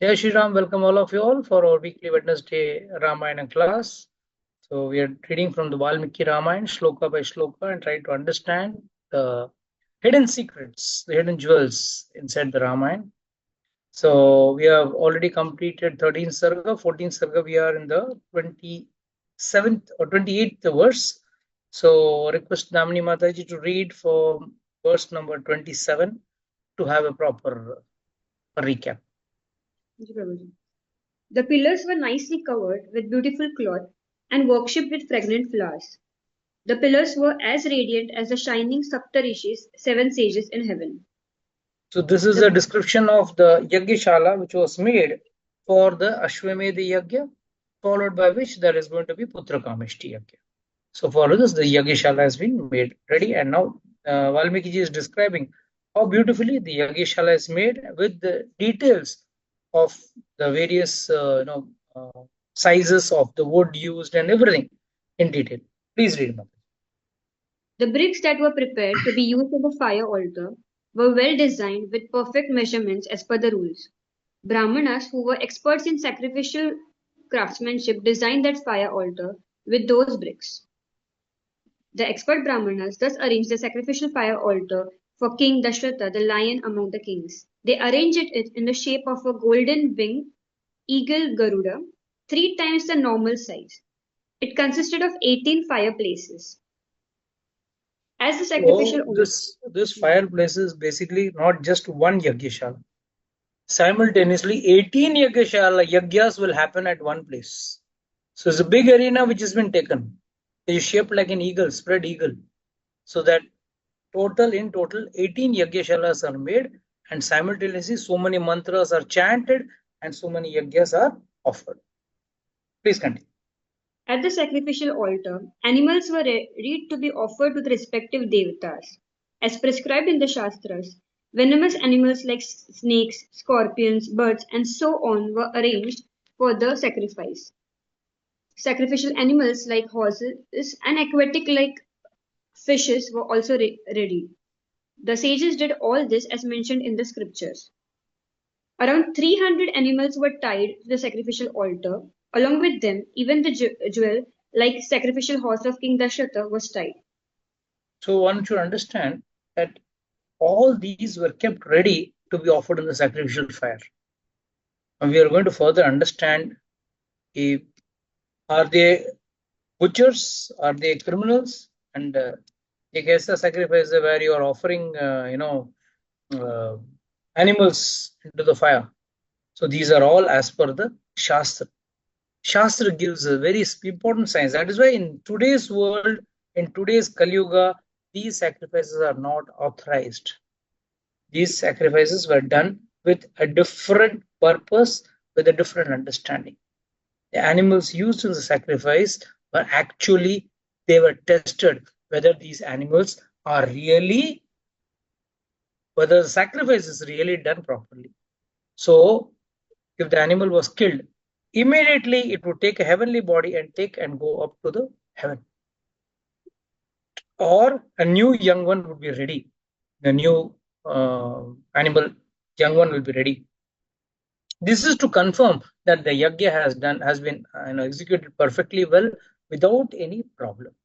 Jai Shri Ram, welcome all of you all for our weekly Wednesday Ramayana class. So we are reading from the Valmiki Ramayan, shloka by shloka, and try to understand the hidden secrets, the hidden jewels inside the Ramayana. So we have already completed 13th Sarga, 14th Sarga, we are in the 27th or 28th verse. So request Damini Mataji to read for verse number 27 to have a proper recap. The pillars were nicely covered with beautiful cloth and worshipped with fragrant flowers. The pillars were as radiant as the shining Saptarishis, 7 sages in heaven. So this is a description of the Yajna which was made for the Ashwamedha Yajna, followed by which there is going to be Putra Kamishti Yajna. So for this, the Yajna has been made ready, and now Valmiki ji is describing how beautifully the Yajna is made with the details of the various sizes of the wood used and everything in detail. Please read, Mother. The bricks that were prepared to be used in the fire altar were well designed with perfect measurements as per the rules. Brahmanas, who were experts in sacrificial craftsmanship, designed that fire altar with those bricks. The expert Brahmanas thus arranged the sacrificial fire altar for King Dashratha, the lion among the kings. They arranged it in the shape of a golden winged eagle Garuda, 3 times the normal size. It consisted of 18 fireplaces. As the sacrificial this fireplace is basically not just one Yajna. Simultaneously, 18 yajnas will happen at one place. So it's a big arena which has been taken. It's shaped like an eagle, spread eagle. So that in total, 18 yajnasalas are made, and simultaneously so many mantras are chanted and so many yajnas are offered. Please continue. At the sacrificial altar, animals were ready to be offered to the respective devatas. As prescribed in the Shastras, venomous animals like snakes, scorpions, birds, and so on were arranged for the sacrifice. Sacrificial animals like horses and aquatic like fishes were also ready. The sages did all this as mentioned in the scriptures. Around 300 animals were tied to the sacrificial altar. Along with them, even the jewel, like sacrificial horse of King Dashratha, was tied. So one should understand that all these were kept ready to be offered in the sacrificial fire. And we are going to further understand if are they butchers, are they criminals, and एक ऐसा sacrifice where you are offering animals into the fire. So these are all as per the Shastra. Shastra gives a very important science. That is why in today's world, in today's Kali Yuga, these sacrifices are not authorized. These sacrifices were done with a different purpose, with a different understanding. The animals used in the sacrifice were actually, they were tested whether these animals are really, whether the sacrifice is really done properly. So if the animal was killed, immediately it would take a heavenly body and take and go up to the heaven. Or a new young one would be ready. The new animal, young one will be ready. This is to confirm that the yajna has been executed perfectly well without any problem.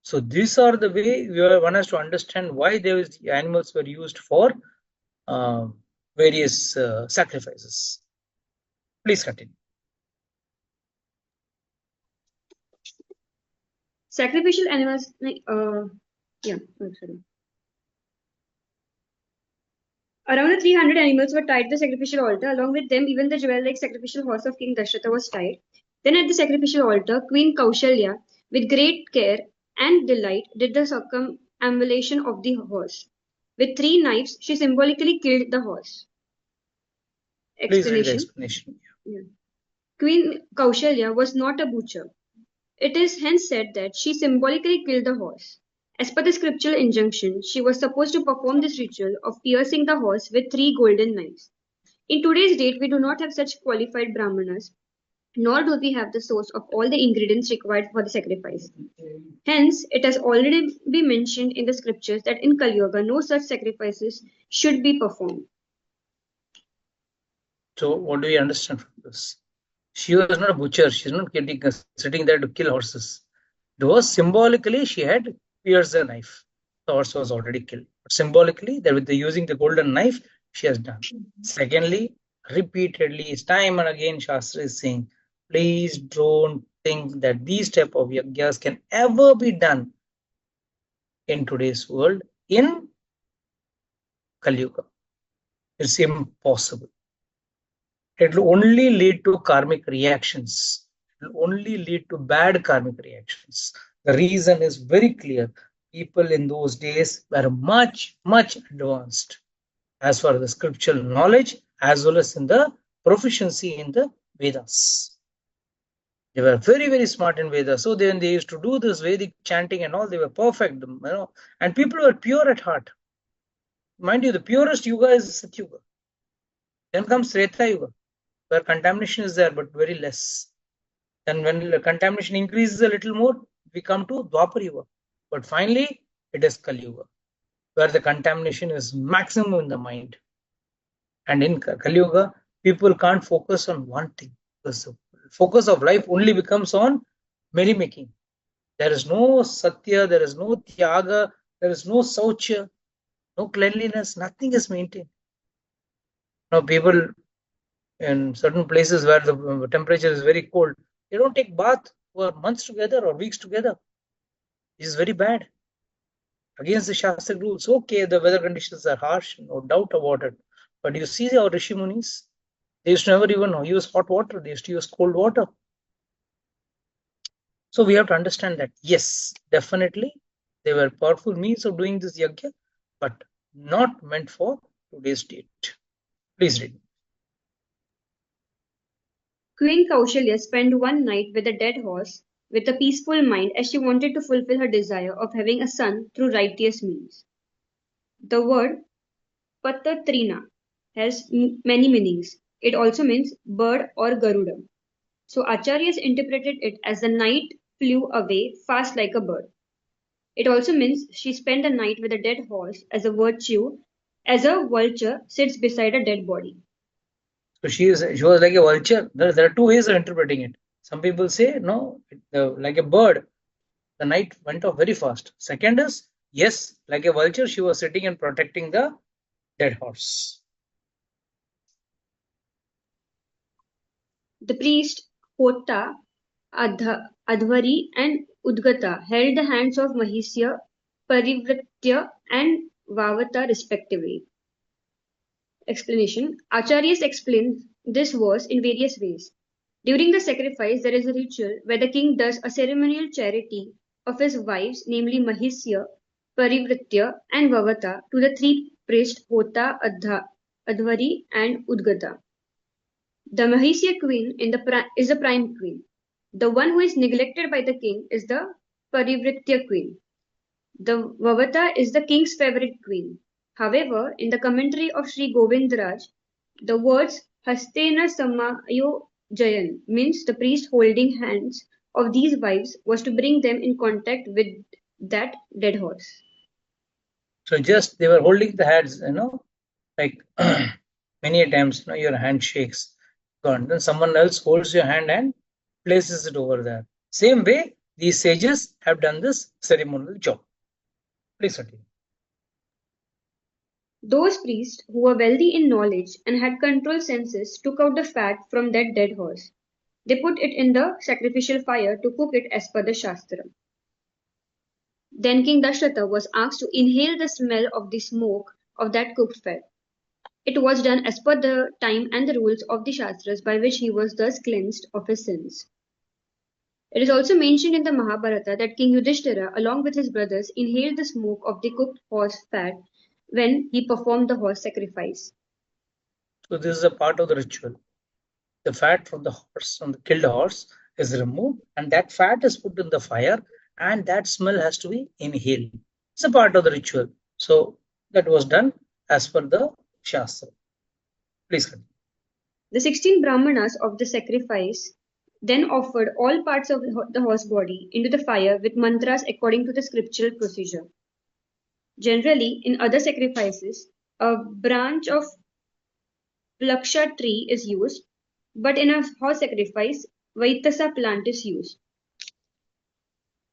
So these are the way one has to understand why those animals were used for various sacrifices. Please continue. Sacrificial animals, Around 300 animals were tied to the sacrificial altar. Along with them, even the jewel-like sacrificial horse of King Dashratha was tied. Then at the sacrificial altar, Queen Kaushalya, with great care and delight, did the circumambulation of the horse. With 3 knives, she symbolically killed the horse. Explanation. Yeah. Queen Kaushalya was not a butcher. It is hence said that she symbolically killed the horse. As per the scriptural injunction, she was supposed to perform this ritual of piercing the horse with 3 golden knives. In today's date, we do not have such qualified brahmanas, nor do we have the source of all the ingredients required for the sacrifice. Hence, it has already been mentioned in the scriptures that in Kali Yuga, no such sacrifices should be performed. So what do we understand from this? She was not a butcher. She's not sitting there to kill horses. It was symbolically she had pierced the knife. The horse was already killed. But symbolically, that with using the golden knife, she has done. Secondly, repeatedly, time and again, Shastra is saying, please don't think that these type of yajnas can ever be done in today's world in Kali Yuga. It's impossible. It will only lead to karmic reactions. It will only lead to bad karmic reactions. The reason is very clear. People in those days were much, much advanced as far as the scriptural knowledge as well as in the proficiency in the Vedas. They were very, very smart in Vedas. So then they used to do this Vedic chanting and all. They were perfect, and people were pure at heart. Mind you, the purest yuga is Sat Yuga. Then comes Treta Yuga, where contamination is there, but very less. Then when the contamination increases a little more, we come to Dwapar Yuga. But finally, it is Kali Yuga, where the contamination is maximum in the mind. And in Kali Yuga, people can't focus on one thing. Because the focus of life only becomes on merrymaking. There is no Satya, there is no Tyaga, there is no Saucha, no cleanliness, nothing is maintained. Now, people in certain places where the temperature is very cold, they don't take bath for months together or weeks together. This is very bad. Against the Shastric rules. Okay, the weather conditions are harsh, no doubt about it. But you see our Rishi Munis, they used to never even use hot water, they used to use cold water. So we have to understand that, yes, definitely, they were powerful means of doing this yajna, but not meant for today's date. Please read. Queen Kaushalya spent one night with a dead horse with a peaceful mind as she wanted to fulfill her desire of having a son through righteous means. The word Patatrina has many meanings. It also means bird or Garuda. So Acharyas interpreted it as the night flew away fast like a bird. It also means she spent the night with a dead horse as a vulture sits beside a dead body. So she was like a vulture. There are two ways of interpreting it. Some people say, no, like a bird, the night went off very fast. Second is, yes, like a vulture, she was sitting and protecting the dead horse. The priest Hota, Adhvari, and Udgata held the hands of Mahisya, Parivritya, and Vavata respectively. Explanation. Acharyas explain this verse in various ways. During the sacrifice, there is a ritual where the king does a ceremonial charity of his wives, namely Mahisya, Parivritya, and Vavata, to the three priests Hota, Adhvari, and Udgata. The Mahisya queen is the prime queen. The one who is neglected by the king is the Parivritya queen. The Vavata is the king's favorite queen. However, in the commentary of Sri Govindraj, the words Hastena Samayo Jayan means the priest holding hands of these wives was to bring them in contact with that dead horse. So just they were holding the hands, like many times, your hand shakes. Gone. Then someone else holds your hand and places it over there. Same way, these sages have done this ceremonial job. Please continue. Those priests who were wealthy in knowledge and had controlled senses took out the fat from that dead horse. They put it in the sacrificial fire to cook it as per the Shastra. Then King Dasharatha was asked to inhale the smell of the smoke of that cooked fat. It was done as per the time and the rules of the Shastras, by which he was thus cleansed of his sins. It is also mentioned in the Mahabharata that King Yudhishthira, along with his brothers, inhaled the smoke of the cooked horse fat when he performed the horse sacrifice. So this is a part of the ritual. The fat from the horse, from the killed horse, is removed, and that fat is put in the fire, and that smell has to be inhaled. It's a part of the ritual. So that was done as per the Shastra. Please continue. The 16 Brahmanas of the sacrifice then offered all parts of the horse body into the fire with mantras according to the scriptural procedure. Generally, in other sacrifices, a branch of Plaksha tree is used, but in a horse sacrifice, Vaitasa plant is used.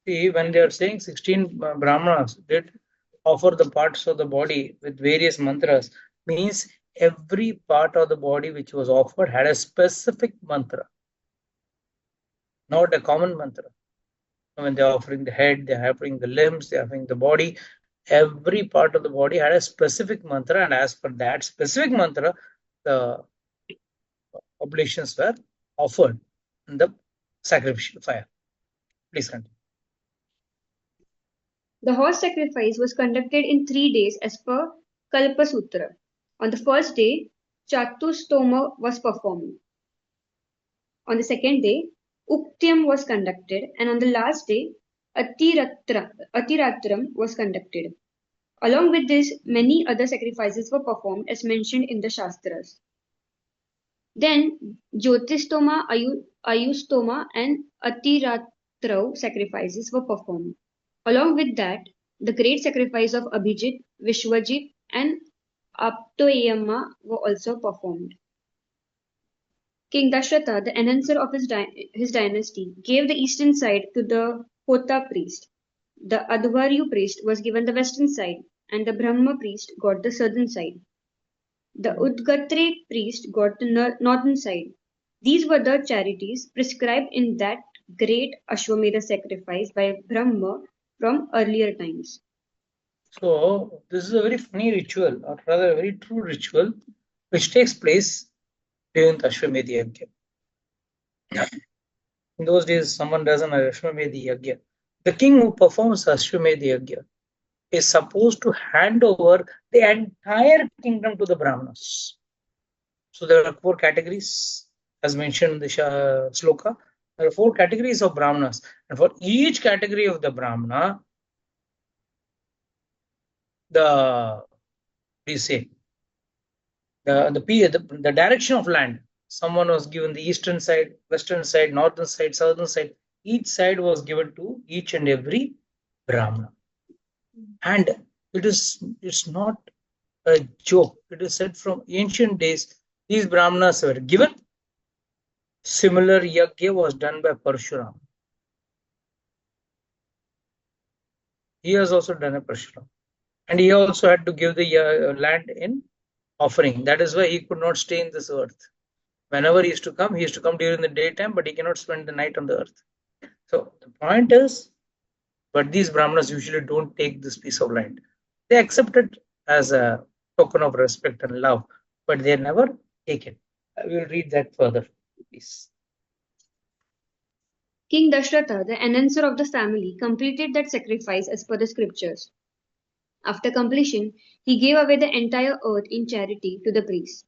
See, when they are saying 16 Brahmanas did offer the parts of the body with various mantras, means every part of the body which was offered had a specific mantra, not a common mantra. When they're offering the head, they're offering the limbs, they're offering the body. Every part of the body had a specific mantra, and as per that specific mantra, the oblations were offered in the sacrificial fire. Please continue. The horse sacrifice was conducted in 3 days as per Kalpa Sutra. On the first day, Chatustoma was performed. On the second day, Uktyam was conducted, and on the last day, Atiratram was conducted. Along with this, many other sacrifices were performed as mentioned in the Shastras. Then, Jyotistoma, Ayustoma, and Atiratrau sacrifices were performed. Along with that, the great sacrifice of Abhijit, Vishwajit, and Aptoyama were also performed. King Dashratha, the enhancer of his dynasty, gave the eastern side to the Hota priest. The Advaryu priest was given the western side, and the Brahma priest got the southern side. The Udgatre priest got the northern side. These were the charities prescribed in that great Ashwamedha sacrifice by Brahma from earlier times. So, this is a very funny ritual, or rather a very true ritual, which takes place during the Ashwamedha Yagya. In those days, someone does an Ashwamedha Yagya. The king who performs Ashwamedha Yagya is supposed to hand over the entire kingdom to the Brahmanas. So there are 4 categories, as mentioned in the sloka. There are 4 categories of Brahmanas, and for each category of the Brahmana, the direction of land. Someone was given the eastern side, western side, northern side, southern side. Each side was given to each and every Brahmana. And it's not a joke. It is said from ancient days, these Brahmanas were given. Similar yagya was done by Parshuram. He has also done a Parshuram. And he also had to give the land in offering. That is why he could not stay in this earth. Whenever he used to come during the daytime, but he cannot spend the night on the earth. So the point is, but these Brahmanas usually don't take this piece of land. They accept it as a token of respect and love, but they never take it. I will read that further, please. King Dashratha, the enhancer of the family, completed that sacrifice as per the scriptures. After completion, he gave away the entire earth in charity to the priests.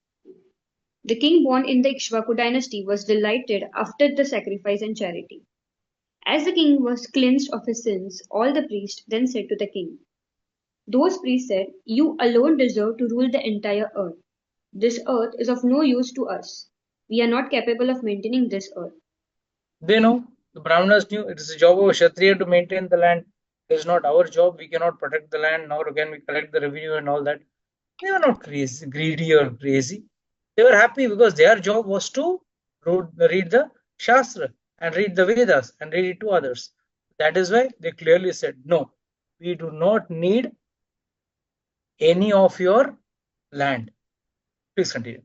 The king born in the Ikshvaku dynasty was delighted after the sacrifice and charity. As the king was cleansed of his sins, all the priests then said to the king, those priests said, you alone deserve to rule the entire earth. This earth is of no use to us. We are not capable of maintaining this earth. They know, the Brahmanas knew, it is the job of a Kshatriya to maintain the land. It is not our job. We cannot protect the land, nor can we collect the revenue and all that. They were not crazy, greedy or crazy. They were happy because their job was to read the Shastra and read the Vedas and read it to others. That is why they clearly said, no, we do not need any of your land. Please continue.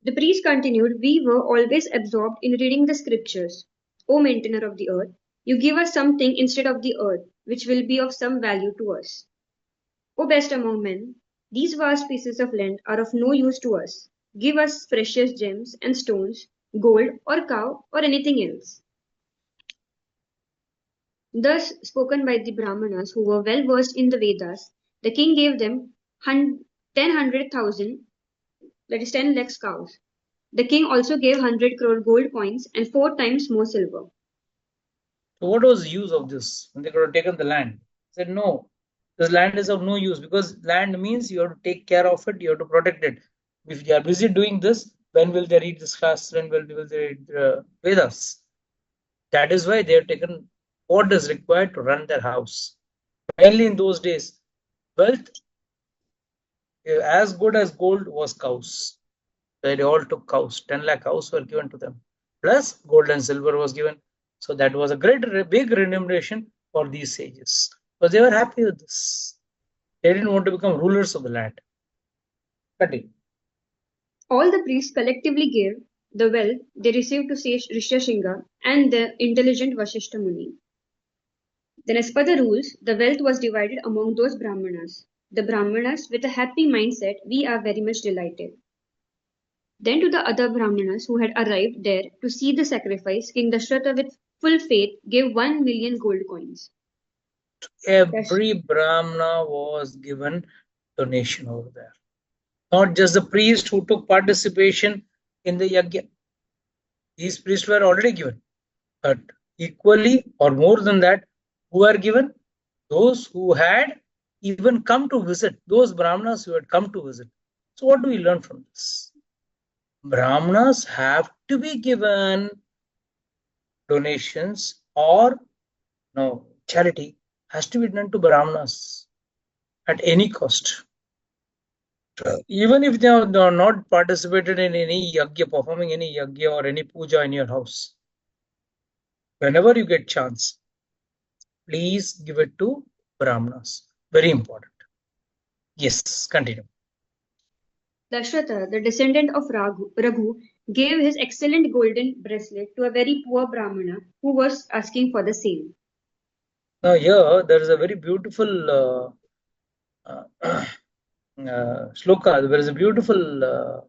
The priest continued, we were always absorbed in reading the scriptures. O maintainer of the earth, you give us something instead of the earth, which will be of some value to us. O best among men, these vast pieces of land are of no use to us. Give us precious gems and stones, gold or cow or anything else. Thus spoken by the Brahmanas who were well versed in the Vedas, the king gave them 10,000, that is 10 lakhs cows. The king also gave 100 crore gold coins and 4 times more silver. So what was the use of this? When they could have taken the land. They said, no, this land is of no use because land means you have to take care of it, you have to protect it. If you are busy doing this, when will they read the Shastra and when will they read the Vedas? That is why they have taken what is required to run their house. Mainly in those days, wealth as good as gold was cows. They all took cows. 10 lakh cows were given to them. Plus gold and silver was given. So that was a big remuneration for these sages. Because they were happy with this. They didn't want to become rulers of the land. Continue. All the priests collectively gave the wealth they received to sage Rishyasringa and the intelligent Vasishtha Muni. Then, as per the rules, the wealth was divided among those Brahmanas. The Brahmanas, with a happy mindset, we are very much delighted. Then to the other Brahmanas who had arrived there to see the sacrifice, King Dashratha with full faith gave 1 million gold coins. Every Brahmana was given donation over there. Not just the priest who took participation in the yajna. These priests were already given. But equally or more than that, who are given? Those who had even come to visit, those Brahmanas who had come to visit. So what do we learn from this? Brahmanas have to be given donations, or no, charity has to be done to Brahmanas at any cost. Even if they are not participated in any yajna, performing any yajna or any puja in your house, whenever you get chance, please give it to Brahmanas. Very important. Yes, continue. Dashratha, the descendant of Raghu, gave his excellent golden bracelet to a very poor Brahmana who was asking for the same. Now here there is a very beautiful shloka. There is a beautiful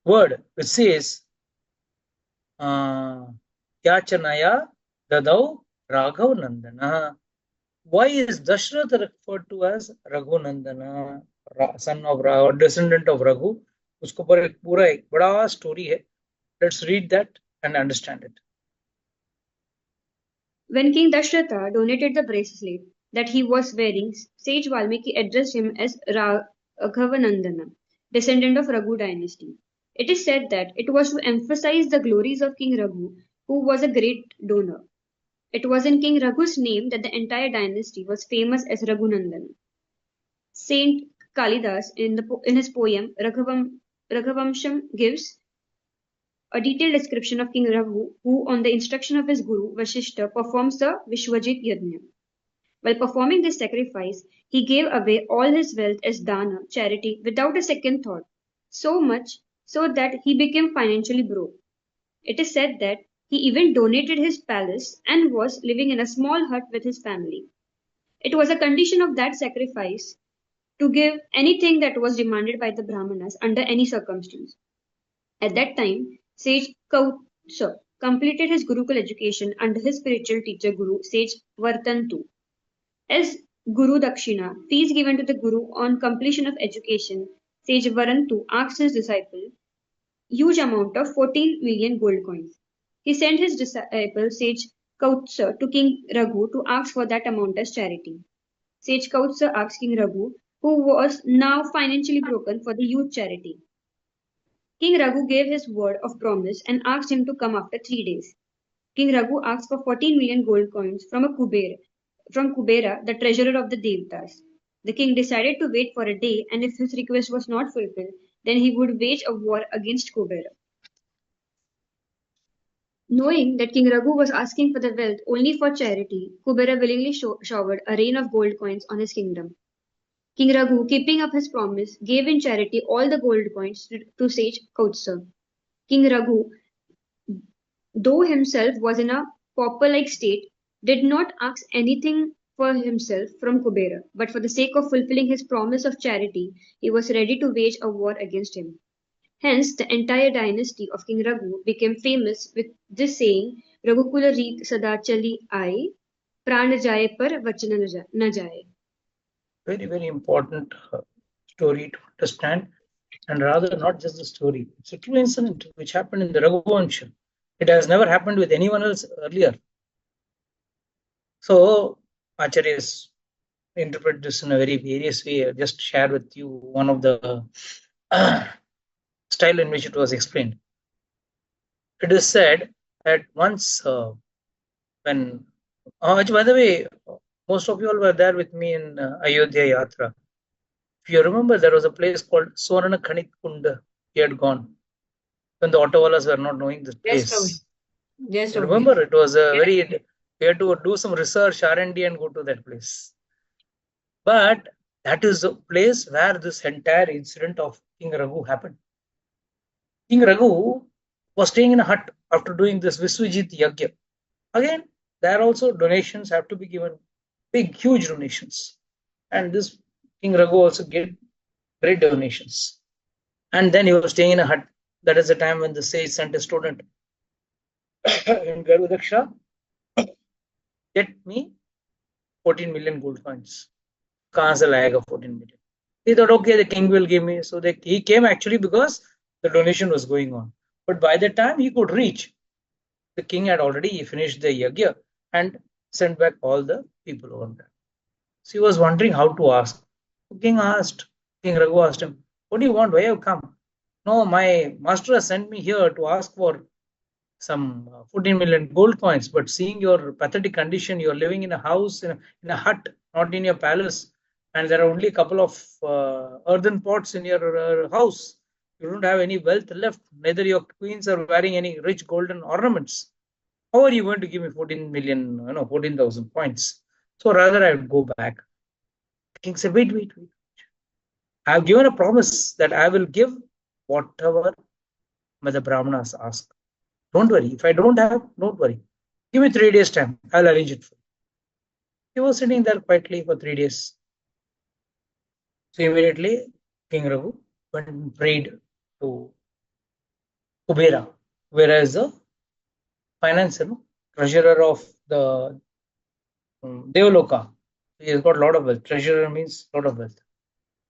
word which says, Yachanaya Dadau Raghav Nandana. Why is Dashratha referred to as Raghunandana, son of Raghu, descendant of Raghu? उसको पर एक पूरा एक बड़ा story है. Let's read that and understand it. When King Dashratha donated the bracelet that he was wearing, sage Valmiki addressed him as Raghavanandana, descendant of Raghu dynasty. It is said that it was to emphasize the glories of King Raghu, who was a great donor. It was in King Raghu's name that the entire dynasty was famous as Raghunandana. Saint Kalidas, in his poem Raghavamsham, gives a detailed description of King Raghu, who, on the instruction of his guru Vasishtha, performs the Vishwajit Yajna. While performing this sacrifice, he gave away all his wealth as dana, charity, without a second thought, so much so that he became financially broke. It is said that he even donated his palace and was living in a small hut with his family. It was a condition of that sacrifice to give anything that was demanded by the Brahmanas under any circumstance. At that time, sage Kautsa completed his Gurukul education under his spiritual teacher Guru, sage Vartantu. As Guru Dakshina, fees given to the Guru on completion of education, sage Varantu asked his disciple huge amount of 14 million gold coins. He sent his disciple sage Kautsa to King Raghu to ask for that amount as charity. Sage Kautsa asked King Raghu, who was now financially broken, for the youth charity. King Raghu gave his word of promise and asked him to come after 3 days. King Raghu asked for 14 million gold coins from Kubera, the treasurer of the Devatas. The king decided to wait for a day, and if his request was not fulfilled, then he would wage a war against Kubera. Knowing that King Raghu was asking for the wealth only for charity, Kubera willingly showered a rain of gold coins on his kingdom. King Raghu, keeping up his promise, gave in charity all the gold coins to sage Kautsa. King Raghu, though himself was in a pauper-like state, did not ask anything for himself from Kubera, but for the sake of fulfilling his promise of charity, he was ready to wage a war against him. Hence, the entire dynasty of King Raghu became famous with this saying, Raghukula Reet Sada Chali Aaye, Pran Jaye Par Vachana Na Jaye. Very, very important story to understand, and rather not just the story. It's a true incident which happened in the Raghuvansham. It has never happened with anyone else earlier. So, Acharyas interpret this in a very various way. I'll just share with you one of the style in which it was explained. It is said that once when, by the way, most of you all were there with me in Ayodhya Yatra. If you remember, there was a place called Swarna Khanit Kunda. He had gone when the Ottawalas were not knowing this Yes, place. Rohit. Yes, You Rohit. remember, it was a very, we had to do some research, R&D, and go to that place. But that is the place where this entire incident of King Raghu happened. King Raghu was staying in a hut after doing this Viswajit Yagya. Again, there also donations have to be given, big, huge donations. And this King Raghu also gave great donations. And then he was staying in a hut. That is the time when the sage sent a student in Garudaksha, get me 14 million gold coins. कहाँ से लाएगा 14 million? He thought, okay, the king will give me. So he came actually because the donation was going on. But by the time he could reach, the king had already finished the yagya and sent back all the people over there. So he was wondering how to ask. The King Raghu asked him, what do you want? Why have you come? No, my master has sent me here to ask for some 14 million gold coins. But seeing your pathetic condition, you're living in a house, in a hut, not in your palace, and there are only a couple of earthen pots in your house. You don't have any wealth left. Neither your queens are wearing any rich golden ornaments. How are you going to give me 14 million, 14,000 points? So rather, I would go back. The king said, wait. I have given a promise that I will give whatever the Brahmanas ask. Don't worry. If I don't have, don't worry. Give me 3 days time. I'll arrange it for you. He was sitting there quietly for 3 days. So immediately, King Raghu went and prayed to Kubera. Kubera is the financer, treasurer of the Devaloka. He has got a lot of wealth. Treasurer means a lot of wealth.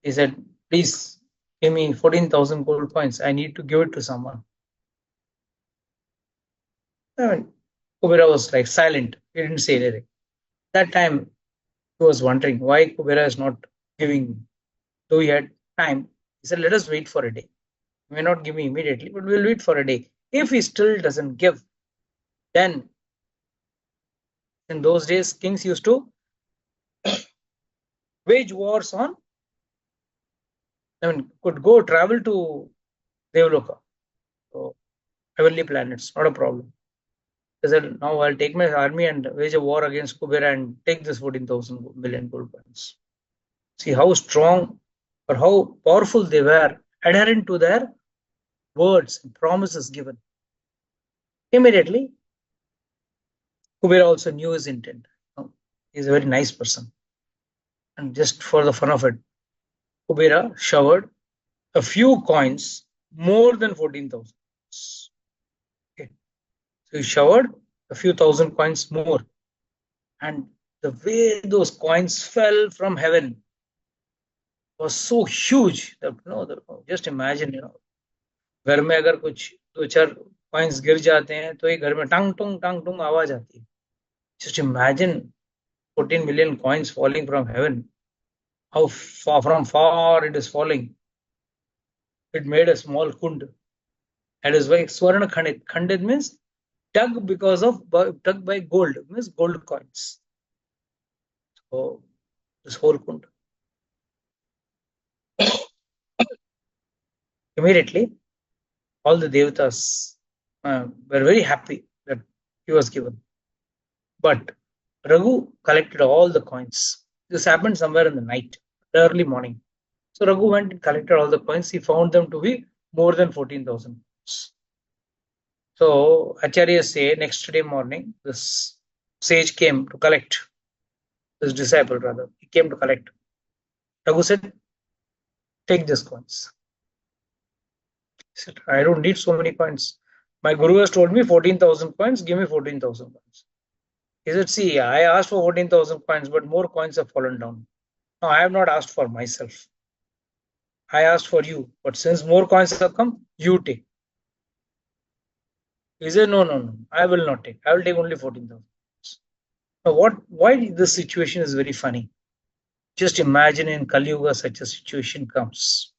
He said, please give me 14,000 gold coins. I need to give it to someone. I mean, Kubera was like silent. He didn't say anything. That time, he was wondering why Kubera is not giving, though he had time. He said, let us wait for a day. He may not give me immediately, but we'll wait for a day. If he still doesn't give, then in those days, kings used to wage wars on, could go travel to Devaloka, so heavenly planets, not a problem. He said, now I'll take my army and wage a war against Kubera and take this 14,000 million gold coins. See how strong or how powerful they were, adherent to their words and promises given. Immediately, Kubera also knew his intent. He's a very nice person. And just for the fun of it, Kubera showered a few coins more than 14,000. Okay. So he showered a few thousand coins more. And the way those coins fell from heaven was so huge that just imagine, घर में अगर कुछ 2-4 coins गिर जाते हैं तो ये घर में टांग टुंग आवाज आती है. Just imagine 14 million coins falling from heaven. How far it is falling. It made a small kund. That is why Swarna Khandit. Khandit means dug dug by gold, means gold coins. So this whole kund. Immediately, all the devatas were very happy that he was given. But Raghu collected all the coins. This happened somewhere in the night, early morning. So Raghu went and collected all the coins. He found them to be more than 14,000 coins. So Acharya say next day morning, this sage came to collect, this disciple rather, he came to collect. Raghu said, take these coins. He said, I don't need so many coins. My guru has told me 14,000 coins, give me 14,000 coins. He said, see, I asked for 14,000 coins, but more coins have fallen down. Now I have not asked for myself. I asked for you, but since more coins have come, you take. He said, no, I will not take. I will take only 14,000. Now, why this situation is very funny? Just imagine in Kali Yuga such a situation comes.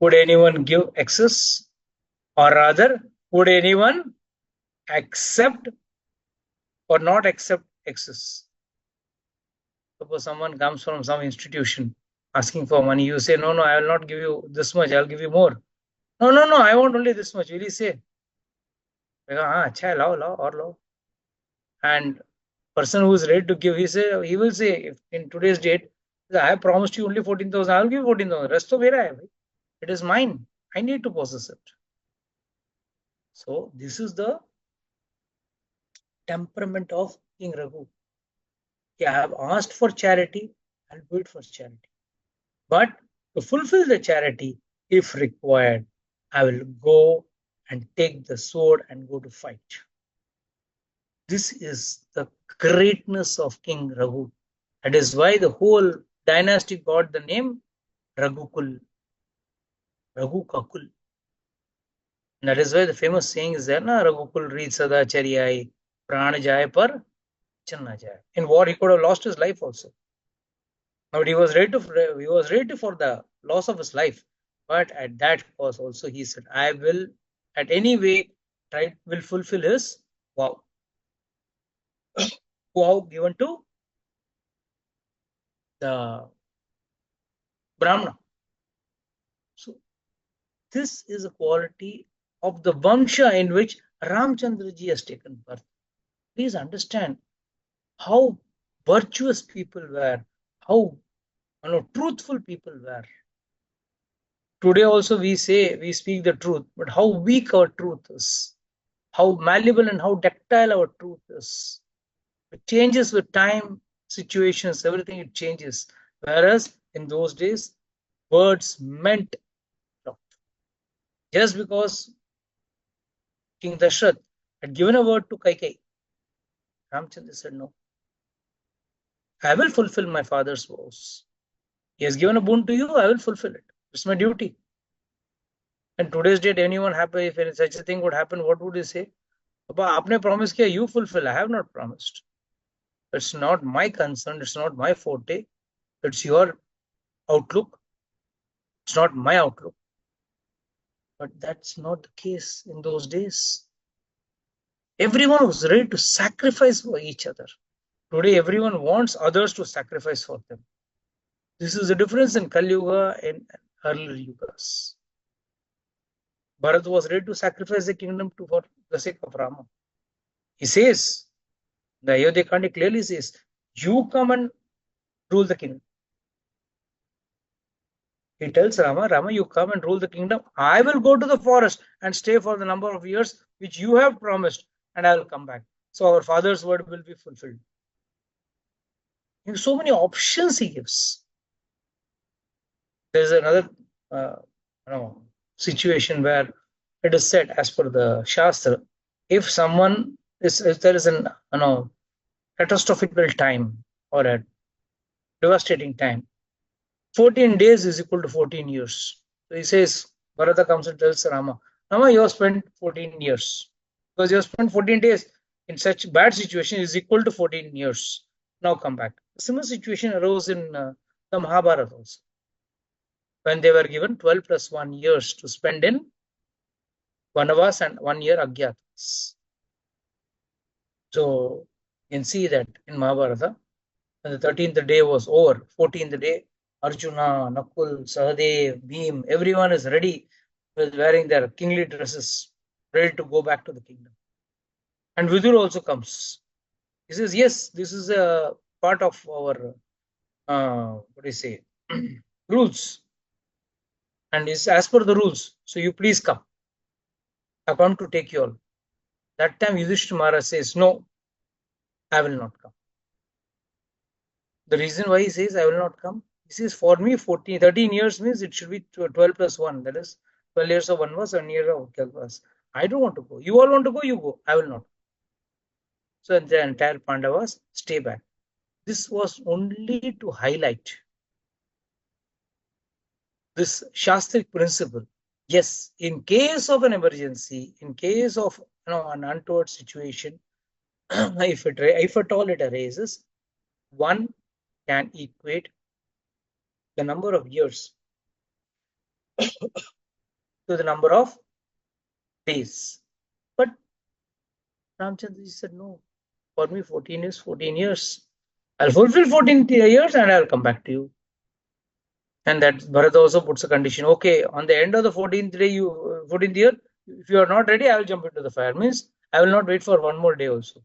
Would anyone give excess? Or rather, would anyone accept or not accept excess? Suppose someone comes from some institution asking for money. You say, no, I will not give you this much, I'll give you more. No, I want only this much. Will he say, acha hai, lao, or lao. And person who is ready to give, he will say, if in today's date, I have promised you only 14,000, I'll give 14,000. Rest to mera hai, bhai. It is mine. I need to possess it. So this is the temperament of King Raghu. I have asked for charity, I'll do it for charity. But to fulfill the charity, if required, I will go and take the sword and go to fight. This is the greatness of King Raghu. That is why the whole dynasty got the name Raghukul, Raghu Kakul. And that is why the famous saying is there, na Raghukul read Sada Chariyai, Prana Jaya par Channa Jaya. In war, he could have lost his life also. But he was ready for the loss of his life. But at that cost also, he said, I will, at any way, will fulfill his vow. Vow given to the Brāhmaṇa. So this is a quality of the Vamsha in which Ramchandraji has taken birth. Please understand how virtuous people were, how truthful people were. Today also we speak the truth, but how weak our truth is, how malleable and how ductile our truth is. It changes with time, situations, everything it changes. Whereas in those days, words meant a lot. Just because King Dashrath had given a word to Kaikai, Ramchandra said, no, I will fulfill my father's vows. He has given a boon to you, I will fulfill it. It's my duty. And today's date, anyone happy, if such a thing would happen, what would he say? Papa, aapne promised kiya, you fulfill. I have not promised. It's not my concern. It's not my forte. It's your outlook. It's not my outlook. But that's not the case in those days. Everyone was ready to sacrifice for each other. Today, everyone wants others to sacrifice for them. This is the difference in Kali Yuga and earlier Yugas. Bharat was ready to sacrifice the kingdom for the sake of Rama. He says, the Ayodhya Kandi clearly says, you come and rule the kingdom. He tells Rama, you come and rule the kingdom. I will go to the forest and stay for the number of years which you have promised, and I will come back. So our father's word will be fulfilled. So many options he gives. There's another situation where it is said, as per the Shastra, if there is an catastrophical time or a devastating time, 14 days is equal to 14 years. So he says, Bharata comes and tells Rama, you have spent 14 years. Because you have spent 14 days in such bad situation is equal to 14 years. Now come back. A similar situation arose in the Mahabharata also, when they were given 12 plus 1 years to spend in Vanavas and 1 year Agyatas. So you can see that in Mahabharata, when the 13th day was over, 14th day, Arjuna, Nakul, Sahadev, Bhim, everyone is ready with wearing their kingly dresses, ready to go back to the kingdom. And Vidur also comes. He says, yes, this is a part of our, rules. And it's as per the rules. So you please come. I come to take you all. That time Yudhishthira Maharaj says, no, I will not come. The reason why he says I will not come, he says for me 13 years means it should be 12 plus 1. That is 12 years of Vanvas and year of Agyatavas. I don't want to go. You all want to go, you go. I will not. So the entire Pandavas stay back. This was only to highlight this Shastric principle. Yes, in case of an emergency, in case of an untoward situation, if at all it arises, one can equate the number of years to the number of days. But Ramchandra said, no, for me 14 is 14 years. I'll fulfill 14 years and I'll come back to you. And that Bharata also puts a condition. Okay, on the end of the 14th year, if you are not ready, I will jump into the fire. Means I will not wait for one more day also.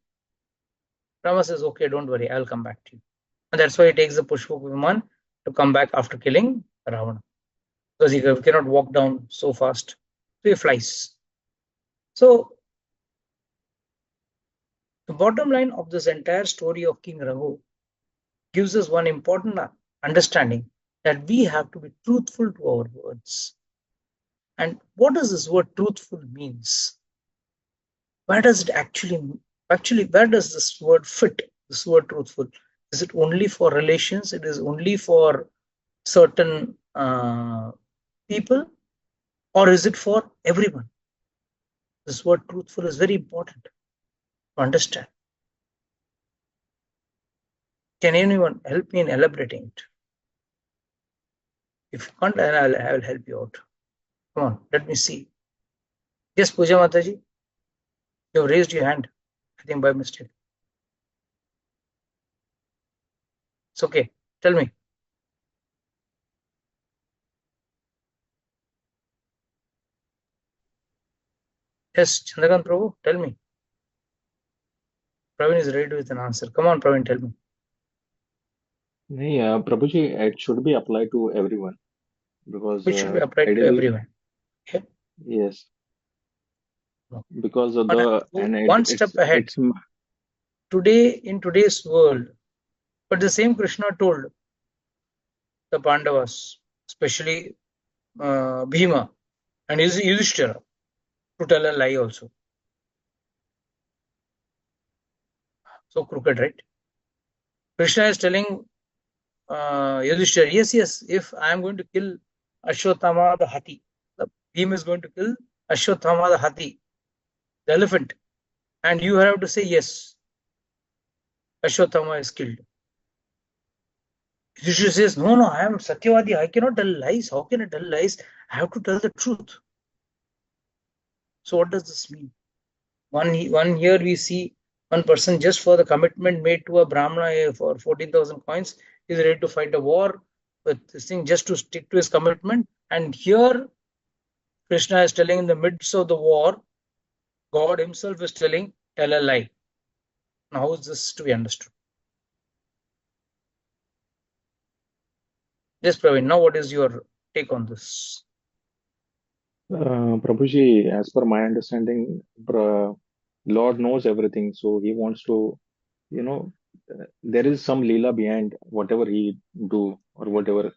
Rama says, okay, don't worry, I will come back to you. And that's why he takes the Pushpak Viman to come back after killing Ravana. Because he cannot walk down so fast. So he flies. So the bottom line of this entire story of King Raghu gives us one important understanding, that we have to be truthful to our words. And what does this word truthful means? Where does it actually where does this word fit? This word truthful, is it only for relations? It is only for certain people, or is it for everyone? This word truthful is very important to understand. Can anyone help me in elaborating it? If you can't, I will help you out. Come on, let me see. Yes, Puja Mataji, you have raised your hand, I think by mistake. It's okay. Tell me. Yes, Chandrakant Prabhu, tell me. Praveen is ready with an answer. Come on, Praveen, tell me. नहीं प्रभु जी, it should be applied to everyone because Which should be applied to ideally, everyone. Okay? yes, No. because of But I the go and one step ahead. it's Today, in today's world, but the same Krishna told the Pandavas, especially Bhima and Yudhishthira, to tell a lie also. So crooked, right? Krishna is telling Yudhishthira, yes, if I am going to kill Ashwatthama the Hathi, the Bhima is going to kill Ashwatthama the Hathi, the elephant, and you have to say yes, Ashwatthama is killed. Yudhishthira says, no, I am Satyavadi, I cannot tell lies. How can I tell lies? I have to tell the truth. So what does this mean? One here we see one person, just for the commitment made to a Brāhmaṇa for 14,000 coins, is ready to fight a war with this thing just to stick to his commitment. And here Krishna is telling, in the midst of the war, God himself is telling, tell a lie. Now how is this to be understood? Yes, Praveen, now what is your take on this? Prabhu ji, as per my understanding, Lord knows everything, so he wants to, you know, there is some leela behind whatever he do or whatever.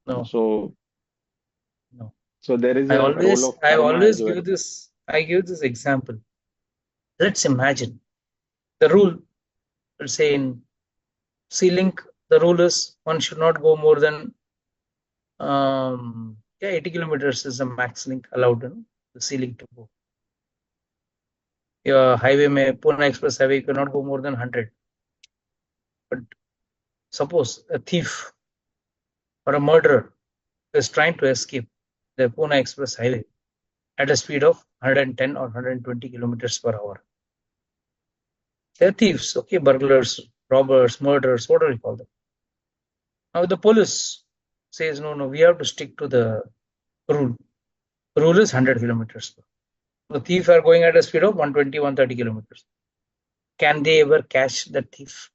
No, So, no. so there is a role of I karma as always well. give this example. Let's imagine the rule, let's say in sea link, the rule is one should not go more than 80 kilometers is the max link allowed, the sea link to go. Your highway may Pune Express highway, you cannot go more than 100. But suppose a thief or a murderer is trying to escape the Pune Express highway at a speed of 110 or 120 kilometers per hour. They're thieves, okay, burglars, robbers, murderers, whatever you call them. Now the police says, no, we have to stick to the rule. The rule is 100 kilometers. The thief are going at a speed of 120, 130 kilometers. Can they ever catch the thief?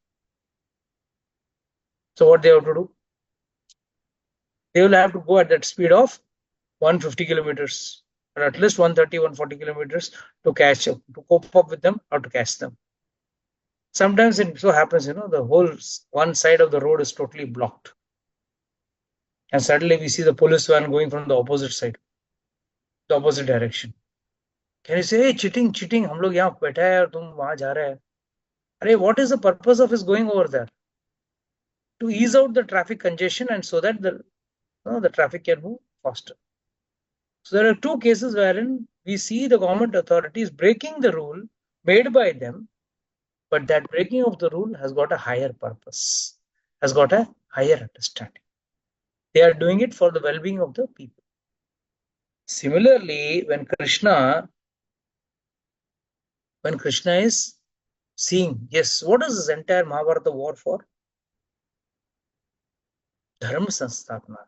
So what they have to do? They will have to go at that speed of 150 kilometers, or at least 130, 140 kilometers to catch up, to cope up with them or to catch them. Sometimes it so happens, the whole one side of the road is totally blocked. And suddenly we see the police van going from the opposite side, the opposite direction. Can you say, hey, cheating, हम लोग यहाँ बैठा है और तुम वहां जा रहे हैं? अरे, what is the purpose of his going over there? To ease out the traffic congestion and so that the traffic can move faster. So there are two cases wherein we see the government authorities breaking the rule made by them, but that breaking of the rule has got a higher purpose, has got a higher understanding. They are doing it for the well-being of the people. Similarly, when Krishna is seeing, yes, what is this entire Mahabharata war for? Dharma sanstapana,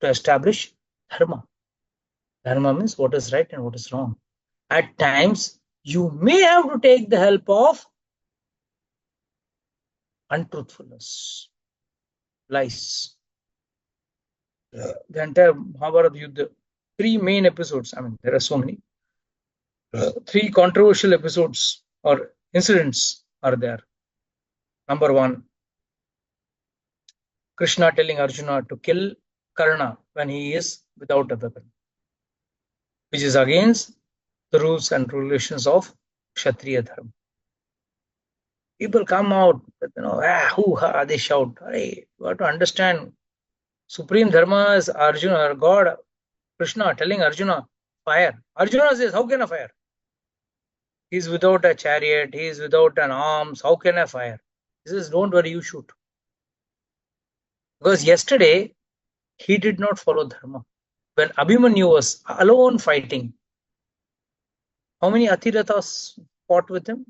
to establish dharma. Dharma means what is right and what is wrong. At times, you may have to take the help of untruthfulness, lies. The entire Mahabharata Yuddha, 3 main episodes. I mean, there are so many. 3 controversial episodes or incidents are there. Number 1, Krishna telling Arjuna to kill Karna when he is without a weapon, which is against the rules and regulations of Kshatriya Dharma. People come out, hoo-ha, they shout. Hey, you have to understand, Supreme Dharma is Arjuna, or God, Krishna telling Arjuna, fire. Arjuna says, how can I fire? He is without a chariot, he is without an arms, how can I fire? He says, don't worry, you shoot. Because yesterday, he did not follow Dharma. When Abhimanyu was alone fighting, how many Atirathas fought with him?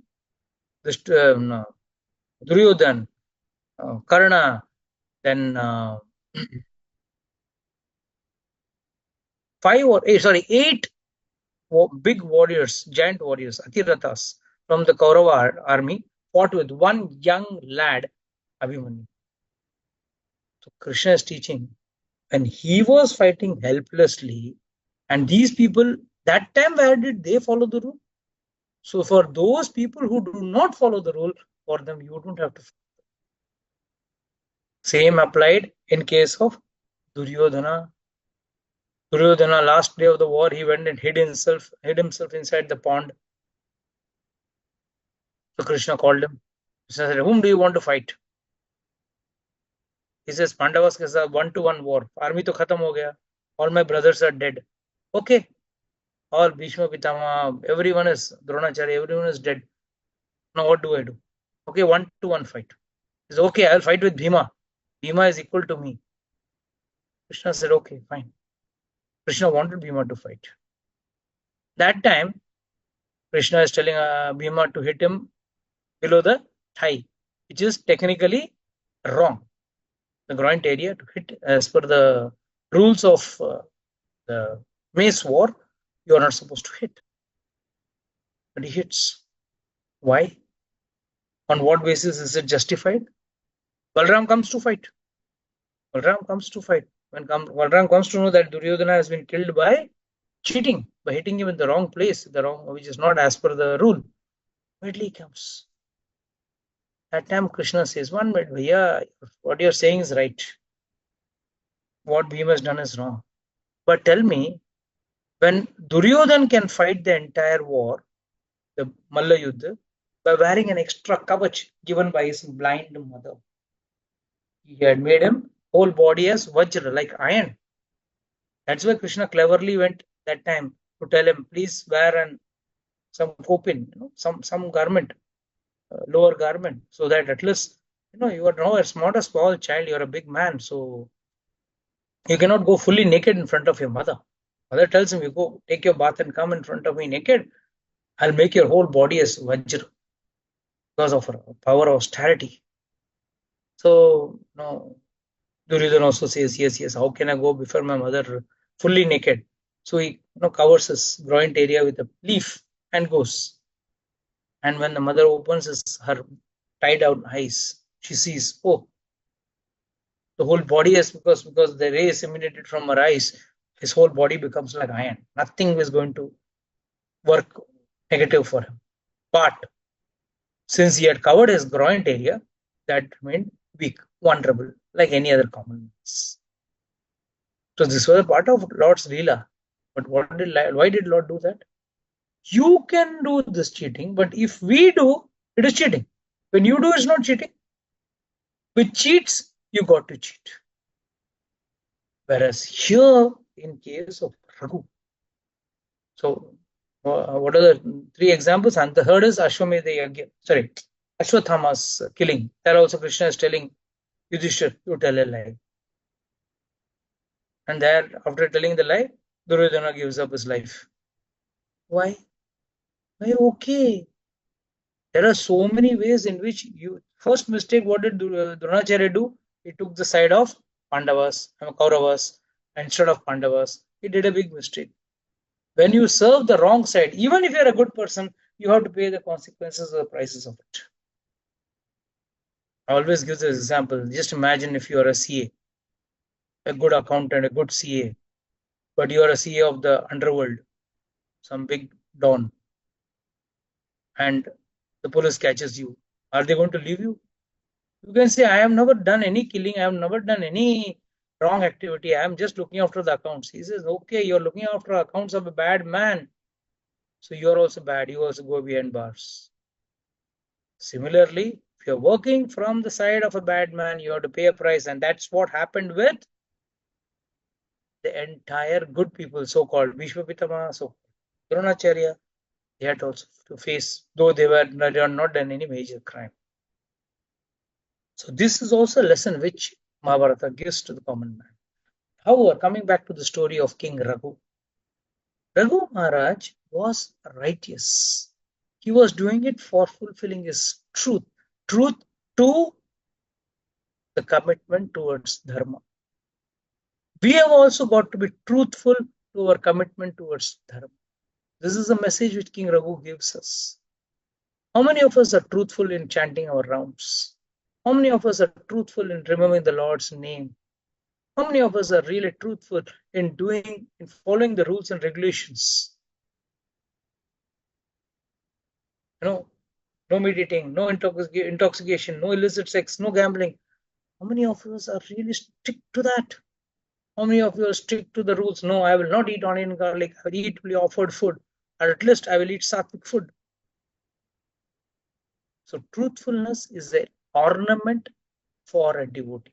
Duryodhan, Karna, then 8 big warriors, giant warriors, Atirathas from the Kaurava army fought with one young lad, Abhimanyu. So Krishna is teaching, when he was fighting helplessly, and these people, that time, where did they follow the rule? So for those people who do not follow the rule, for them you don't have to follow. Same applied in case of Duryodhana. Duryodhana, last day of the war, he went and hid himself inside the pond. So Krishna called him. Krishna said, whom do you want to fight? He says, Pandavas ke saath 1-to-1 war. Army to khatam ho gaya. All my brothers are dead. Okay. All Bhishma Pitama, everyone is Dronacharya, everyone is dead. Now what do I do? Okay, 1-to-1 fight. He says, okay, I'll fight with Bhima. Bhima is equal to me. Krishna said, okay, fine. Krishna wanted Bhima to fight. That time, Krishna is telling Bhima to hit him below the thigh, which is technically wrong. The groin area to hit, as per the rules of the mace war, you are not supposed to hit. But he hits. Why? On what basis is it justified? Balram comes to fight. Balram comes to fight. When Balram comes to know that Duryodhana has been killed by cheating, by hitting him in the wrong place, which is not as per the rule, immediately he comes. That time Krishna says, one minute, Bhaiya, what you're saying is right. What Bhima has done is wrong. But tell me, when Duryodhan can fight the entire war, the Malla Yuddha, by wearing an extra kavach given by his blind mother, he had made him whole body as vajra, like iron. That's why Krishna cleverly went that time to tell him, please wear some kopin, some garment, lower garment, so that at least, you are now not a small child, you're a big man, so you cannot go fully naked in front of your mother. Mother tells him, you go take your bath and come in front of me naked. I'll make your whole body as vajra because of her power of austerity. So, Duryodhana also says, yes, how can I go before my mother fully naked? So he covers his groin area with a leaf and goes. And when the mother opens her tied out eyes, she sees, oh, the whole body is because the ray is emanated from her eyes, his whole body becomes like iron. Nothing is going to work negative for him. But since he had covered his groin area, that remained weak, vulnerable, like any other common man. So this was a part of Lord's Leela. But why did Lord do that? You can do this cheating, but if we do, it is cheating. When you do, it's not cheating. With cheats, you got to cheat. Whereas here, in case of Raghu, so what are the 3 examples? And the third is Ashwathama's killing. There also Krishna is telling Yudhishthira, you tell a lie. And there, after telling the lie, Duryodhana gives up his life. Why? Why? Okay. There are so many ways in which first mistake, what did Dronacharya do? He took the side of Kauravas instead of Pandavas. He did a big mistake. When you serve the wrong side, even if you're a good person, you have to pay the consequences or the prices of it. I always give this example. Just imagine if you are a CA, a good accountant, a good CA, but you are a CA of the underworld, some big don, and the police catches you. Are they going to leave you? You can say, I have never done any killing, I have never done any wrong activity, I am just looking after the accounts. He says, okay, you're looking after accounts of a bad man, so you're also bad, you also go behind bars. Similarly, if you're working from the side of a bad man, you have to pay a price, and that's what happened with the entire good people, so-called Bhishma Pitama, so Dronacharya. They had also to face, though they had not done any major crime. So this is also a lesson which Mahabharata gives to the common man. However, coming back to the story of King Raghu, Raghu Maharaj was righteous. He was doing it for fulfilling his truth to the commitment towards dharma. We have also got to be truthful to our commitment towards dharma. This is the message which King Raghu gives us. How many of us are truthful in chanting our rounds? How many of us are truthful in remembering the Lord's name? How many of us are really truthful in following the rules and regulations? No meditating, no intoxication, no illicit sex, no gambling. How many of us are really strict to that? How many of you are strict to the rules? No, I will not eat onion garlic. I will eat offered food. Or at least I will eat sattvic food. So truthfulness is an ornament for a devotee.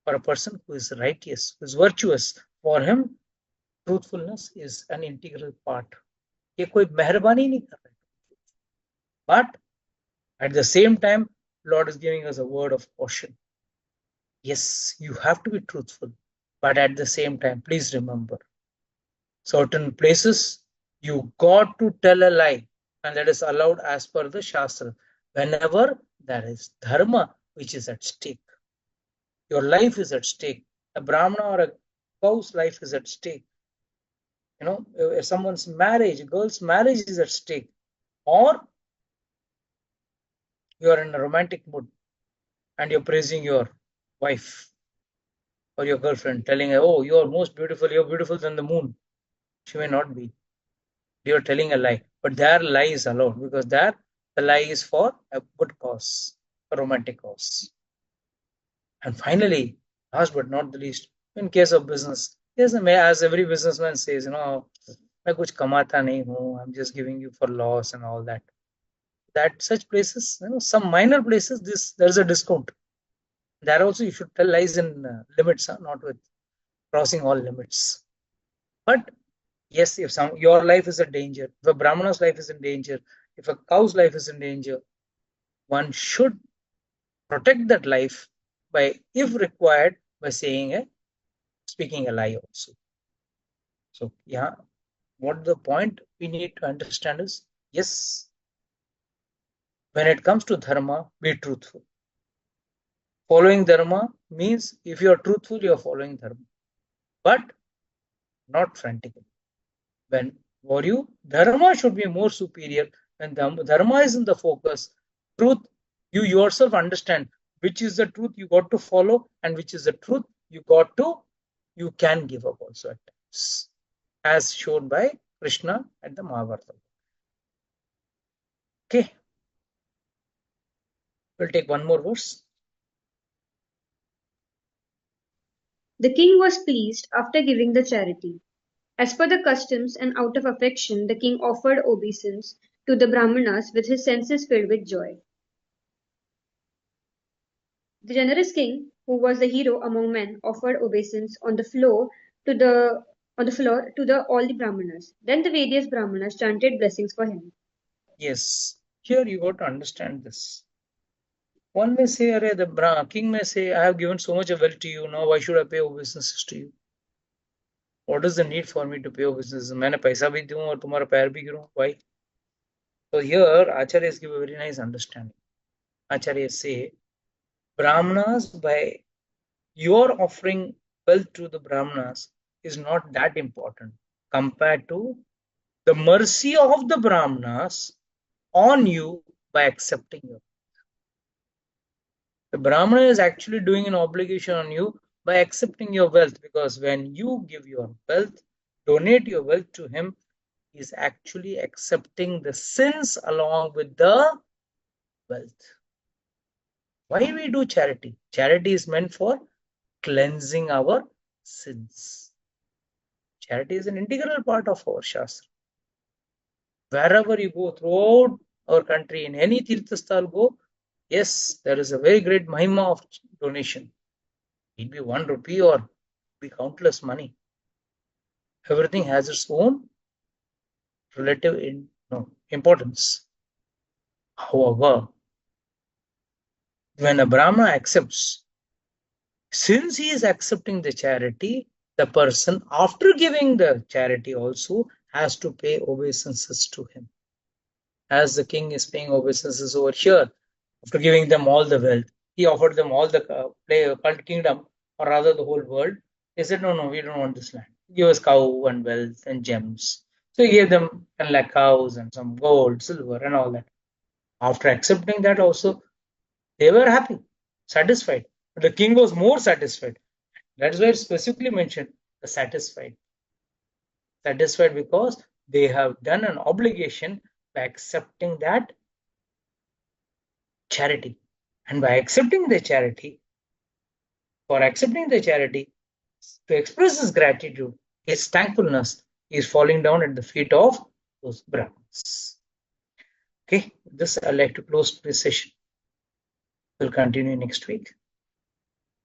For a person who is righteous, who is virtuous, for him, truthfulness is an integral part. ये कोई मेहरबानी नहीं कर रहा. But at the same time, Lord is giving us a word of caution. Yes, you have to be truthful, but at the same time, please remember, certain places you got to tell a lie, and that is allowed as per the Shastra. Whenever there is dharma which is at stake, your life is at stake, a Brahmana or a cow's life is at stake, someone's marriage, a girl's marriage is at stake, or you are in a romantic mood and you're praising your wife or your girlfriend, telling her, oh, you're most beautiful, you're beautiful than the moon. She may not be. You're telling a lie, but their lie is allowed because the lie is for a good cause, a romantic cause. And finally, last but not the least, in case of business, yes, as every businessman says, मैं कुछ कमाता नहीं हूँ, I'm just giving you for loss and all that. That such places, some minor places, there's a discount. There also you should tell lies in limits, not with crossing all limits. But yes, if your life is in danger, if a Brahmana's life is in danger, if a cow's life is in danger, one should protect that life by, if required, by speaking a lie also. So yeah, what the point we need to understand is, yes, when it comes to dharma, be truthful. Following dharma means if you are truthful, you are following dharma, but not frantically. When for you, dharma should be more superior. When dharma is in the focus, truth, you yourself understand which is the truth you got to follow and which is the truth you can give up also at times, as shown by Krishna at the Mahabharata. Okay, we'll take one more verse. The king was pleased after giving the charity. As per the customs and out of affection, the king offered obeisance to the Brahmanas with his senses filled with joy. The generous king, who was the hero among men, offered obeisance on the floor to all the Brahmanas. Then the various Brahmanas chanted blessings for him. Yes, here you got to understand this. One may say, the king may say, I have given so much of wealth to you, now why should I pay obeisances to you? What is the need for me to pay obeisances? मैंने पैसा भी दूं और तुम्हारा पैर भी गिरूं. Why? So here, Acharyas give a very nice understanding. Acharyas say, Brahmanas, by your offering wealth to the Brahmanas, is not that important compared to the mercy of the Brahmanas on you by accepting you. The Brahmana is actually doing an obligation on you by accepting your wealth, because when you give your wealth, donate your wealth to him, he is actually accepting the sins along with the wealth. Why we do charity? Charity is meant for cleansing our sins. Charity is an integral part of our Shastra. Wherever you go throughout our country, in any Tirthasthal go, yes, there is a very great mahima of donation. It be 1 rupee or be countless money. Everything has its own relative importance. However, when a Brahmana accepts, since he is accepting the charity, the person, after giving the charity, also has to pay obeisances to him. As the king is paying obeisances over here, after giving them all the wealth, he offered them all the kingdom, or rather the whole world. They said, no, we don't want this land. Give us cow and wealth and gems. So he gave them 10 lakh cows and some gold, silver, and all that. After accepting that also, they were happy, satisfied. But the king was more satisfied. That is why it's specifically mentioned the satisfied. Satisfied because they have done an obligation by accepting that charity. And by accepting the charity, for accepting the charity, to express his gratitude, his thankfulness, he is falling down at the feet of those Brahmins. Okay, with this I'd like to close this session. We'll continue next week.